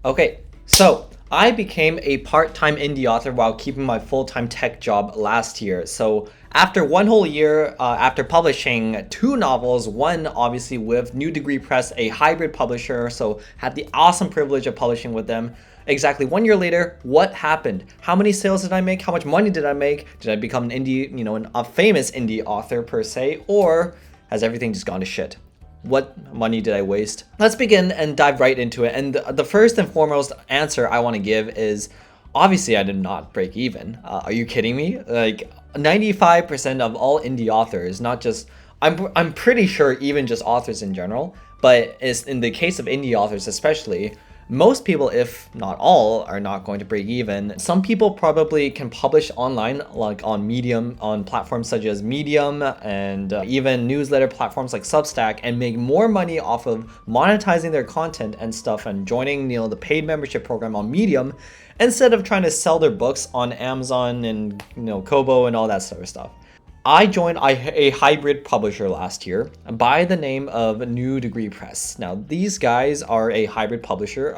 Okay, so I became a part-time indie author while keeping my full-time tech job last year. So after one whole year, after publishing two novels, one obviously with New Degree Press, a hybrid publisher, so had the awesome privilege of publishing with them. Exactly 1 year later, what happened? How many sales did I make? How much money did I make? Did I become an indie, a famous indie author per se, or has everything just gone to shit? What money did I waste? Let's begin and dive right into it. And the first and foremost answer I want to give is obviously I did not break even. Are you kidding me? Like 95% of all indie authors, not just, I'm pretty sure even just authors in general, but it's in the case of indie authors especially, most people, if not all, are not going to break even. Some people probably can publish online, like on Medium, on platforms such as Medium, and even newsletter platforms like Substack, and make more money off of monetizing their content and stuff and joining, the paid membership program on Medium, instead of trying to sell their books on Amazon and, Kobo and all that sort of stuff. I joined a hybrid publisher last year by the name of New Degree Press. Now, these guys are a hybrid publisher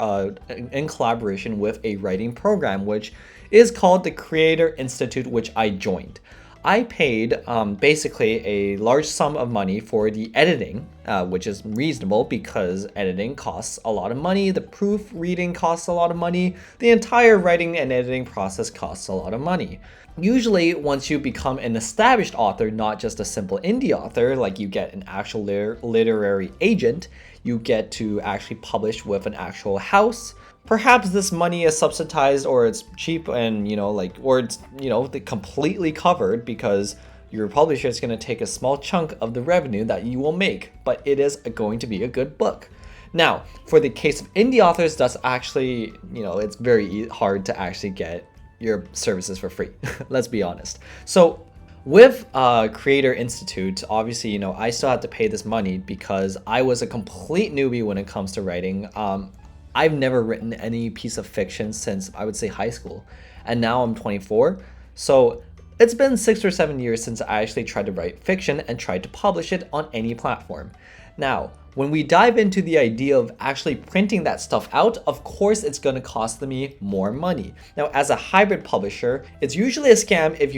in collaboration with a writing program, which is called the Creator Institute, which I joined. I paid basically a large sum of money for the editing, which is reasonable because editing costs a lot of money, the proofreading costs a lot of money, the entire writing and editing process costs a lot of money. Usually, once you become an established author, not just a simple indie author, like you get an actual literary agent, you get to actually publish with an actual house. Perhaps this money is subsidized or it's cheap and, or it's, completely covered because your publisher is going to take a small chunk of the revenue that you will make, but it is going to be a good book. Now, for the case of indie authors, that's actually, it's very hard to actually get your services for free. Let's be honest. So with Creator Institute, obviously, I still have to pay this money because I was a complete newbie when it comes to writing. I've never written any piece of fiction since I would say high school, and now I'm 24. So it's been 6 or 7 years since I actually tried to write fiction and tried to publish it on any platform. Now, when we dive into the idea of actually printing that stuff out, of course it's going to cost me more money. Now, as a hybrid publisher, it's usually a scam if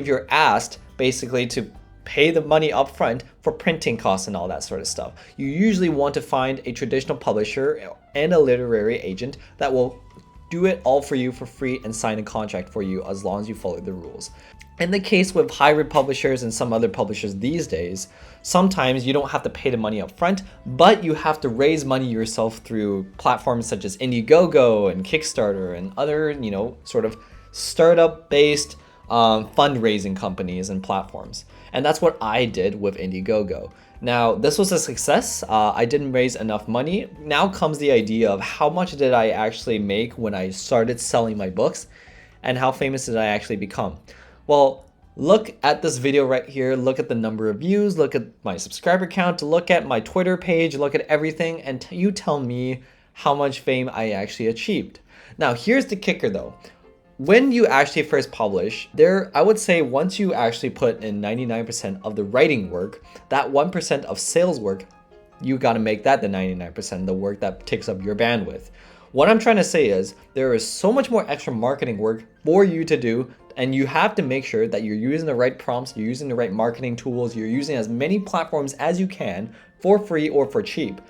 you're asked basically to pay the money up front for printing costs and all that sort of stuff. You usually want to find a traditional publisher and a literary agent that will do it all for you for free and sign a contract for you as long as you follow the rules. In the case with hybrid publishers and some other publishers these days, sometimes you don't have to pay the money up front, but you have to raise money yourself through platforms such as Indiegogo and Kickstarter and other, sort of startup-based fundraising companies and platforms. And that's what I did with Indiegogo. Now, this was a success. I didn't raise enough money. Now comes the idea of how much did I actually make when I started selling my books, and how famous did I actually become? Well, look at this video right here. Look at the number of views, look at my subscriber count, look at my Twitter page, look at everything, and you tell me how much fame I actually achieved. Now, here's the kicker though. When you actually first publish, I would say once you actually put in 99% of the writing work, that 1% of sales work, you got to make that the 99%, the work that takes up your bandwidth. What I'm trying to say is there is so much more extra marketing work for you to do, and you have to make sure that you're using the right prompts, you're using the right marketing tools, you're using as many platforms as you can for free or for cheap.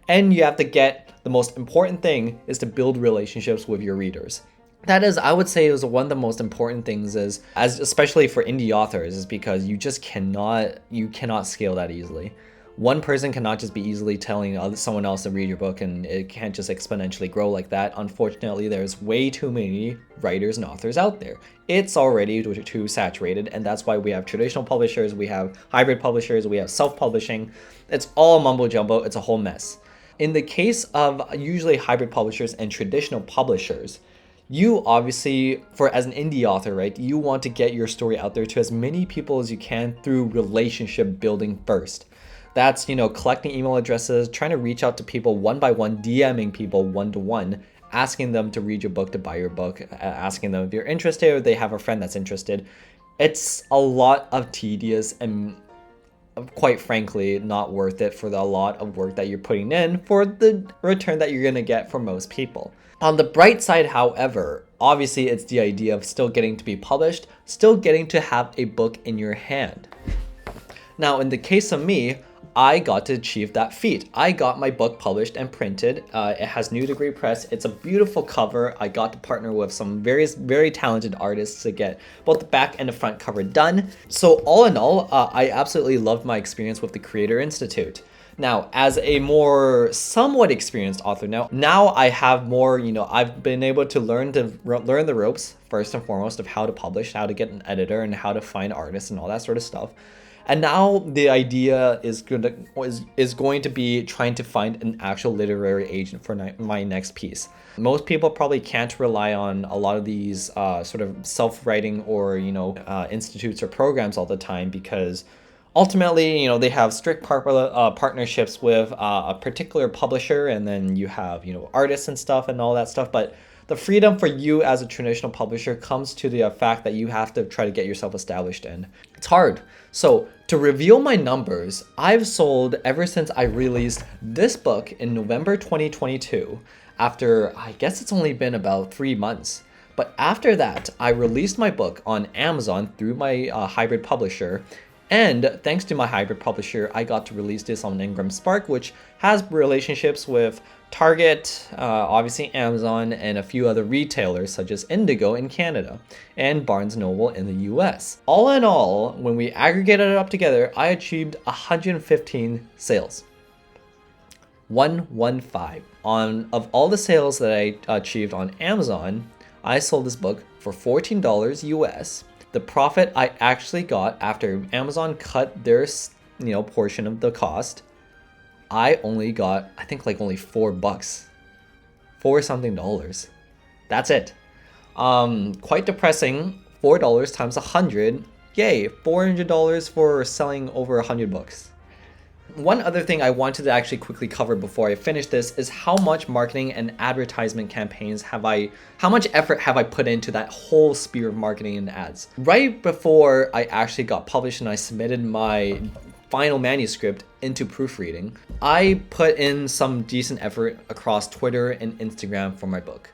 And you have to get, the most important thing is to build relationships with your readers. That is, I would say, is one of the most important things especially for indie authors, is because you cannot scale that easily. One person cannot just be easily telling someone else to read your book, and it can't just exponentially grow like that. Unfortunately, there's way too many writers and authors out there. It's already too saturated, and that's why we have traditional publishers, we have hybrid publishers, we have self-publishing. It's all mumbo jumbo, it's a whole mess. In the case of usually hybrid publishers and traditional publishers, you obviously, as an indie author, right, you want to get your story out there to as many people as you can through relationship building first. That's, collecting email addresses, trying to reach out to people one by one, DMing people one-to-one, asking them to read your book, to buy your book, asking them if you're interested or they have a friend that's interested. It's a lot of tedious and quite frankly, not worth it for the lot of work that you're putting in for the return that you're going to get for most people. On the bright side, however, obviously it's the idea of still getting to be published, still getting to have a book in your hand. Now, in the case of me, I got to achieve that feat. I got my book published and printed. It has New Degree Press. It's a beautiful cover. I got to partner with some very talented artists to get both the back and the front cover done. So all in all, I absolutely loved my experience with the Creator Institute. Now, as a more somewhat experienced author now I have more, I've been able to learn the ropes, first and foremost, of how to publish, how to get an editor, and how to find artists and all that sort of stuff. And now the idea is going to be trying to find an actual literary agent for my next piece. Most people probably can't rely on a lot of these sort of self-writing or institutes or programs all the time, because ultimately, they have strict partnerships with a particular publisher, and then you have artists and stuff and all that stuff. But the freedom for you as a traditional publisher comes to the fact that you have to try to get yourself established in. It's hard. So to reveal my numbers, I've sold ever since I released this book in November 2022, after I guess it's only been about 3 months. But after that, I released my book on Amazon through my hybrid publisher. And thanks to my hybrid publisher, I got to release this on Ingram Spark, which has relationships with Target, obviously Amazon, and a few other retailers such as Indigo in Canada and Barnes & Noble in the US. All in all, when we aggregated it up together, I achieved 115 sales. 115. Of all the sales that I achieved on Amazon, I sold this book for $14 US. The profit I actually got after Amazon cut their portion of the cost, I only got, I think, like only $4, $4 something dollars. That's it. Quite depressing. $4 times 100. Yay, $400 for selling over 100 books. One other thing I wanted to actually quickly cover before I finish this is how much marketing and advertisement campaigns how much effort have I put into that whole sphere of marketing and ads. Right before I actually got published and I submitted my final manuscript into proofreading, I put in some decent effort across Twitter and Instagram for my book.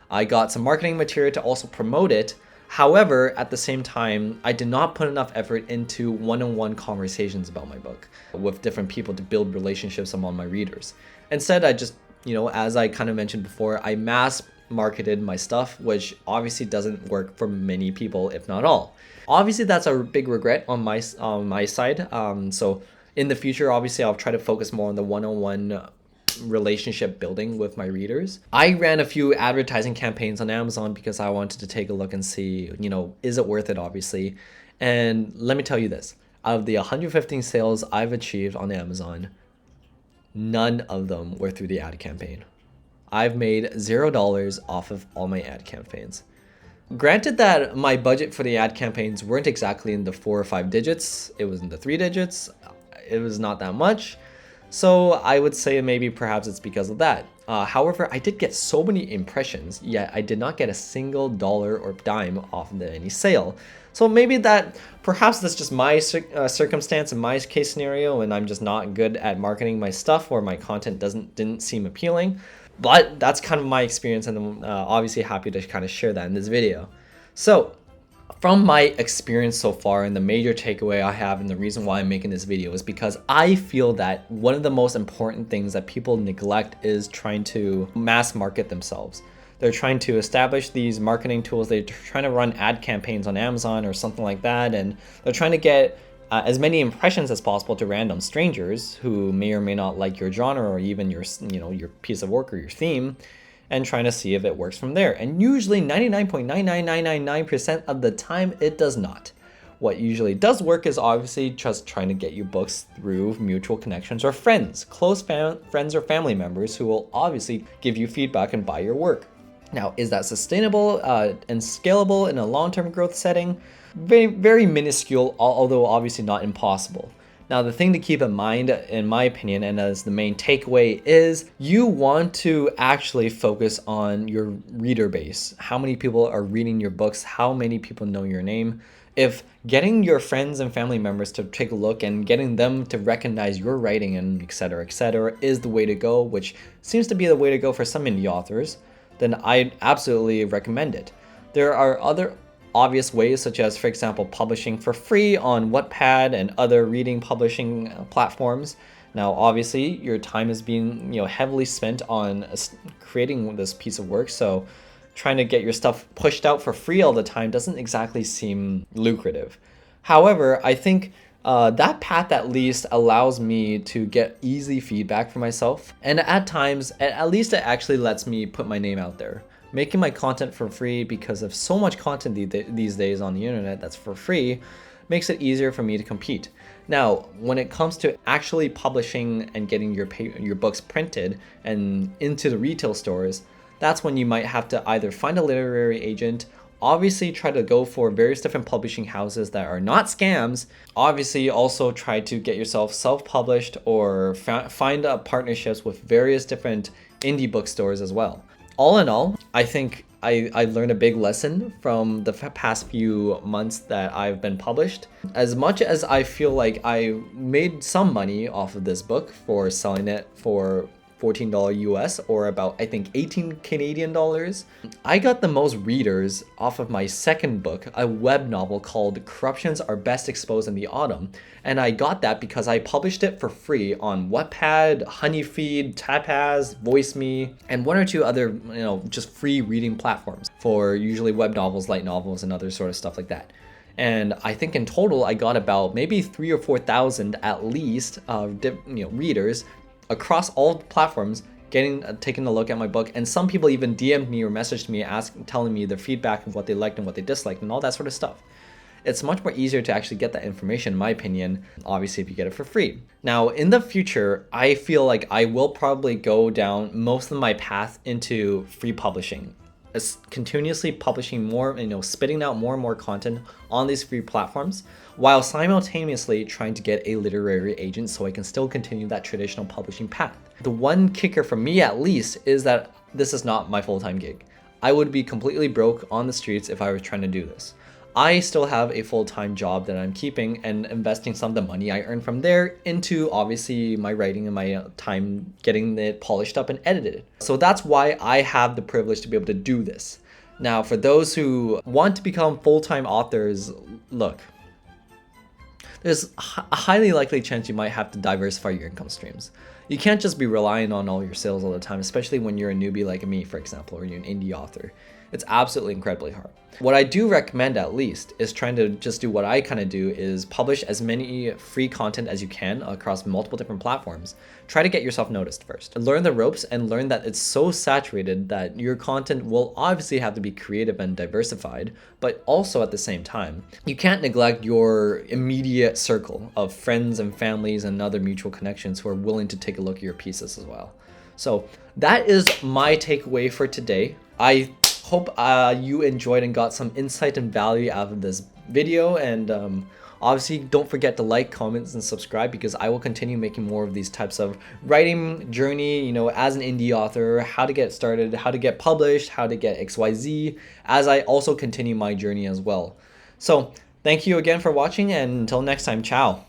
I got some marketing material to also promote it. However, at the same time, I did not put enough effort into one-on-one conversations about my book with different people to build relationships among my readers. Instead, I just, as I kind of mentioned before, I mass marketed my stuff, which obviously doesn't work for many people, if not all. Obviously, that's a big regret on my side. So in the future, obviously, I'll try to focus more on the one-on-one relationship building with my readers. I ran a few advertising campaigns on Amazon because I wanted to take a look and see, is it worth it, obviously. And let me tell you this, out of the 115 sales I've achieved on Amazon, none of them were through the ad campaign. I've made $0 off of all my ad campaigns. Granted that my budget for the ad campaigns weren't exactly in the 4 or 5 digits, it was in the 3 digits. It was not that much. So I would say maybe perhaps it's because of that. However, I did get so many impressions, yet I did not get a single dollar or dime off of any sale. So maybe perhaps that's just my circumstance and my case scenario, and I'm just not good at marketing my stuff, or my content didn't seem appealing. But that's kind of my experience, and I'm obviously happy to kind of share that in this video. So from my experience so far, and the major takeaway I have, and the reason why I'm making this video, is because I feel that one of the most important things that people neglect is trying to mass market themselves. They're trying to establish these marketing tools. They're trying to run ad campaigns on Amazon or something like that, and they're trying to get as many impressions as possible to random strangers who may or may not like your genre or even your piece of work or your theme, and trying to see if it works from there. And usually 99.99999% of the time it does not. What usually does work is obviously just trying to get your books through mutual connections or friends, close friends or family members who will obviously give you feedback and buy your work. Now, is that sustainable and scalable in a long-term growth setting? Very, very minuscule, although obviously not impossible. Now, the thing to keep in mind, in my opinion, and as the main takeaway, is you want to actually focus on your reader base. How many people are reading your books? How many people know your name? If getting your friends and family members to take a look and getting them to recognize your writing and etc., is the way to go, which seems to be the way to go for some indie authors, then I absolutely recommend it. There are other obvious ways, such as, for example, publishing for free on Wattpad and other reading publishing platforms. Now, obviously, your time is being heavily spent on creating this piece of work, so trying to get your stuff pushed out for free all the time doesn't exactly seem lucrative. However, I think that path at least allows me to get easy feedback for myself, and at times, at least it actually lets me put my name out there. Making my content for free, because of so much content these days on the internet that's for free, makes it easier for me to compete. Now, when it comes to actually publishing and getting your books printed and into the retail stores, that's when you might have to either find a literary agent, obviously try to go for various different publishing houses that are not scams, obviously also try to get yourself self-published or find partnerships with various different indie bookstores as well. All in all, I think I learned a big lesson from the past few months that I've been published. As much as I feel like I made some money off of this book for selling it for $14 US, or about I think 18 Canadian dollars. I got the most readers off of my second book, a web novel called Corruptions Are Best Exposed in the Autumn, and I got that because I published it for free on Wattpad, Honeyfeed, Tapaz, VoiceMe, and one or two other just free reading platforms for usually web novels, light novels, and other sort of stuff like that. And I think in total I got about maybe 3,000 or 4,000 at least readers across all platforms taking a look at my book, and some people even DM'd me or messaged me telling me their feedback of what they liked and what they disliked and all that sort of stuff. It's much more easier to actually get that information, in my opinion, obviously if you get it for free. Now, in the future, I feel like I will probably go down most of my path into free publishing. Continuously publishing more, spitting out more and more content on these free platforms, while simultaneously trying to get a literary agent so I can still continue that traditional publishing path. The one kicker for me, at least, is that this is not my full-time gig. I would be completely broke on the streets if I was trying to do this. I still have a full-time job that I'm keeping and investing some of the money I earn from there into obviously my writing and my time getting it polished up and edited. So that's why I have the privilege to be able to do this. Now, for those who want to become full-time authors, look, there's a highly likely chance you might have to diversify your income streams. You can't just be relying on all your sales all the time, especially when you're a newbie like me, for example, or you're an indie author. It's absolutely incredibly hard. What I do recommend, at least, is trying to just do what I kind of do, is publish as many free content as you can across multiple different platforms. Try to get yourself noticed first. Learn the ropes and learn that it's so saturated that your content will obviously have to be creative and diversified, but also at the same time, you can't neglect your immediate circle of friends and families and other mutual connections who are willing to take a look at your pieces as well. So that is my takeaway for today. I hope you enjoyed and got some insight and value out of this video, and obviously don't forget to like, comment, and subscribe, because I will continue making more of these types of writing journey, as an indie author, how to get started, how to get published, how to get XYZ, as I also continue my journey as well. So thank you again for watching, and until next time, ciao.